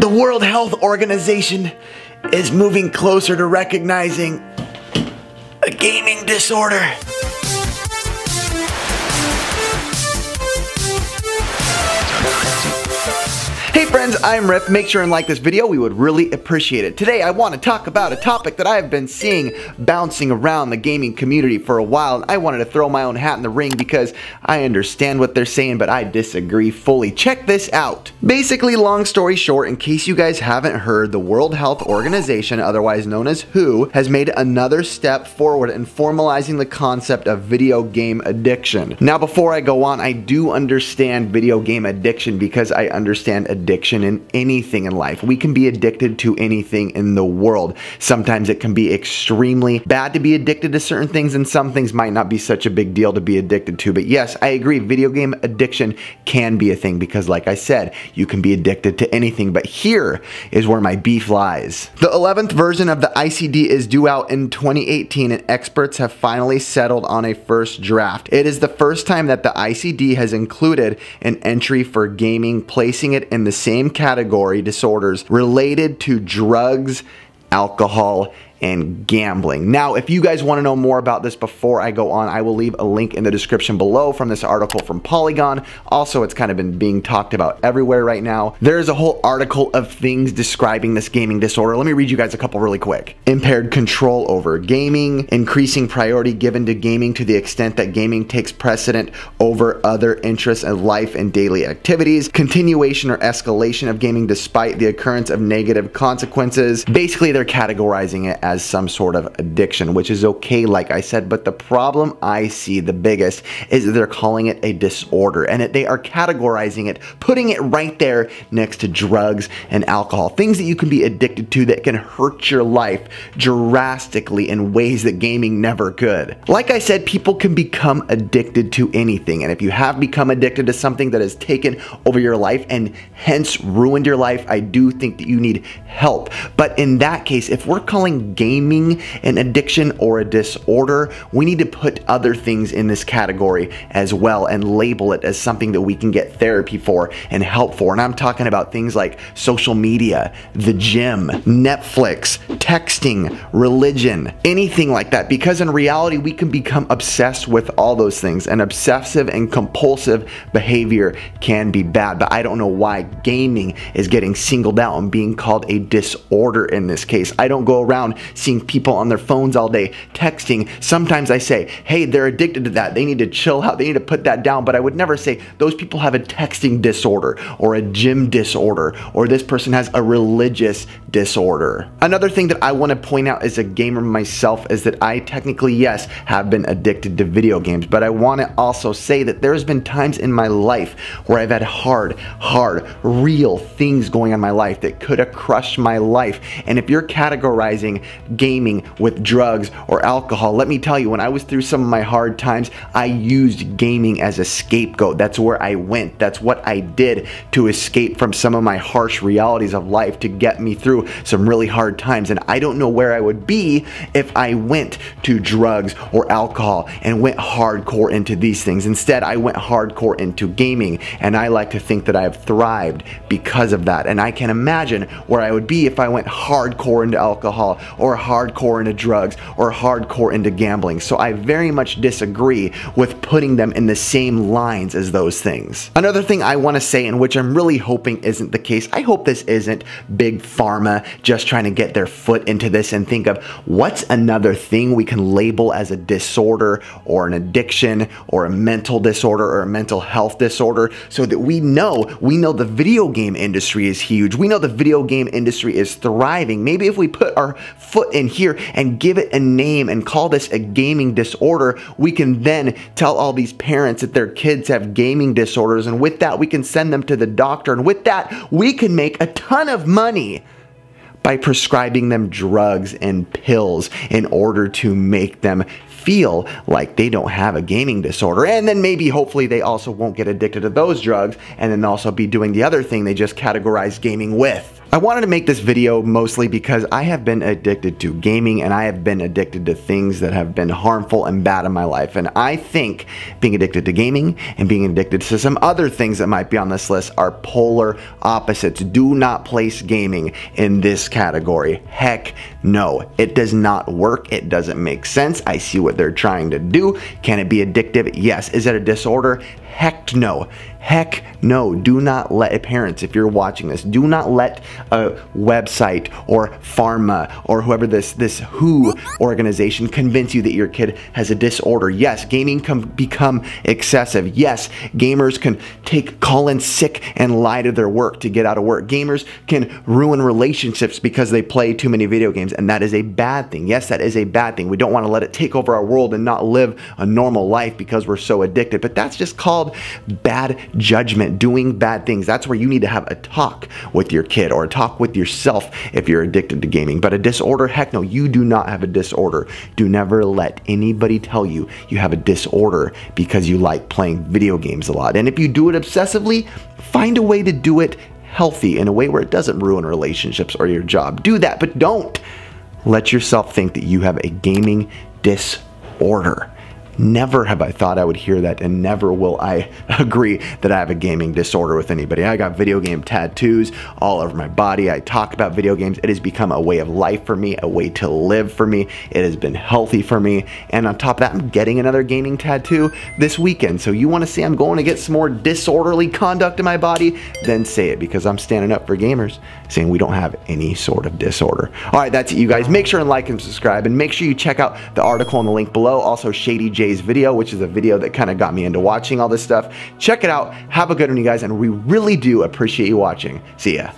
The World Health Organization is moving closer to recognizing a gaming disorder. Hey friends, I'm Rip. Make sure and like this video. We would really appreciate it. Today I want to talk about a topic that I have been seeing bouncing around the gaming community for a while, and I wanted to throw my own hat in the ring because I understand what they're saying, but I disagree fully. Check this out. Basically, long story short, in case you guys haven't heard, the World Health Organization, otherwise known as WHO, has made another step forward in formalizing the concept of video game addiction. Now, before I go on, I do understand video game addiction because I understand addiction in anything in life. We can be addicted to anything in the world. Sometimes it can be extremely bad to be addicted to certain things, and some things might not be such a big deal to be addicted to. But yes, I agree, video game addiction can be a thing because, like I said, you can be addicted to anything. But here is where my beef lies. The 11th version of the ICD is due out in 2018, and experts have finally settled on a first draft. It is the first time that the ICD has included an entry for gaming, placing it in the same category, disorders related to drugs, alcohol, and gambling. Now, if you guys want to know more about this before I go on, I will leave a link in the description below from this article from Polygon. Also, it's kind of been being talked about everywhere right now. There's a whole article of things describing this gaming disorder. Let me read you guys a couple really quick. Impaired control over gaming, increasing priority given to gaming to the extent that gaming takes precedent over other interests in life and daily activities, continuation or escalation of gaming despite the occurrence of negative consequences. Basically, they're categorizing it as some sort of addiction, which is okay, like I said, but the problem I see the biggest is that they're calling it a disorder, and they are categorizing it, putting it right there next to drugs and alcohol, things that you can be addicted to that can hurt your life drastically in ways that gaming never could. Like I said, people can become addicted to anything, and if you have become addicted to something that has taken over your life and hence ruined your life, I do think that you need help. But in that case, if we're calling gaming an addiction or a disorder, we need to put other things in this category as well and label it as something that we can get therapy for and help for. And I'm talking about things like social media, the gym, Netflix, texting, religion, anything like that, because in reality we can become obsessed with all those things, and obsessive and compulsive behavior can be bad. But I don't know why gaming is getting singled out and being called a disorder in this case. I don't go around seeing people on their phones all day texting. Sometimes I say, hey, they're addicted to that, they need to chill out, they need to put that down, but I would never say those people have a texting disorder or a gym disorder or this person has a religious disorder. Another thing that I want to point out as a gamer myself is that I technically, yes, have been addicted to video games, but I want to also say that there's been times in my life where I've had hard, real things going on in my life that could have crushed my life. And if you're categorizing gaming with drugs or alcohol, let me tell you, when I was through some of my hard times, I used gaming as a scapegoat. That's where I went. That's what I did to escape from some of my harsh realities of life, to get me through some really hard times. And I don't know where I would be if I went to drugs or alcohol and went hardcore into these things. Instead, I went hardcore into gaming, and I like to think that I have thrived because of that. And I can imagine where I would be if I went hardcore into alcohol or hardcore into drugs or hardcore into gambling. So I very much disagree with putting them in the same lines as those things. Another thing I want to say, and which I'm really hoping isn't the case, I hope this isn't big pharma just trying to get their foot into this and think of what's another thing we can label as a disorder or an addiction or a mental disorder or a mental health disorder, so that we know the video game industry is huge. We know the video game industry is thriving. Maybe if we put our foot in here and give it a name and call this a gaming disorder, we can then tell all these parents that their kids have gaming disorders, and with that we can send them to the doctor, and with that we can make a ton of money by prescribing them drugs and pills in order to make them feel like they don't have a gaming disorder. And then maybe hopefully they also won't get addicted to those drugs and then also be doing the other thing they just categorized gaming with. I wanted to make this video mostly because I have been addicted to gaming, and I have been addicted to things that have been harmful and bad in my life. And I think being addicted to gaming and being addicted to some other things that might be on this list are polar opposites. Do not place gaming in this category. Heck no. It does not work. It doesn't make sense. I see what they're trying to do. Can it be addictive? Yes. Is it a disorder? Heck no. Heck no. Do not let parents, if you're watching this, do not let a website or pharma or whoever this WHO organization convince you that your kid has a disorder. Yes, gaming can become excessive. Yes, gamers can call in sick and lie to their work to get out of work. Gamers can ruin relationships because they play too many video games, and that is a bad thing. Yes, that is a bad thing. We don't want to let it take over our world and not live a normal life because we're so addicted. But that's just called bad judgment, doing bad things. That's where you need to have a talk with your kid or a talk with yourself if you're addicted to gaming. But a disorder, heck no, you do not have a disorder. Do never let anybody tell you you have a disorder because you like playing video games a lot. And if you do it obsessively, find a way to do it healthy, in a way where it doesn't ruin relationships or your job. Do that, but don't let yourself think that you have a gaming disorder. Never have I thought I would hear that, and never will I agree that I have a gaming disorder with anybody. I got video game tattoos all over my body. I talk about video games. It has become a way of life for me, a way to live for me. It has been healthy for me. And on top of that, I'm getting another gaming tattoo this weekend. So you want to say I'm going to get some more disorderly conduct in my body? Then say it, because I'm standing up for gamers, saying we don't have any sort of disorder. All right, that's it, you guys. Make sure and like and subscribe, and make sure you check out the article in the link below. Also, Shady J's video, which is a video that kind of got me into watching all this stuff. Check it out. Have a good one, you guys, and we really do appreciate you watching. See ya.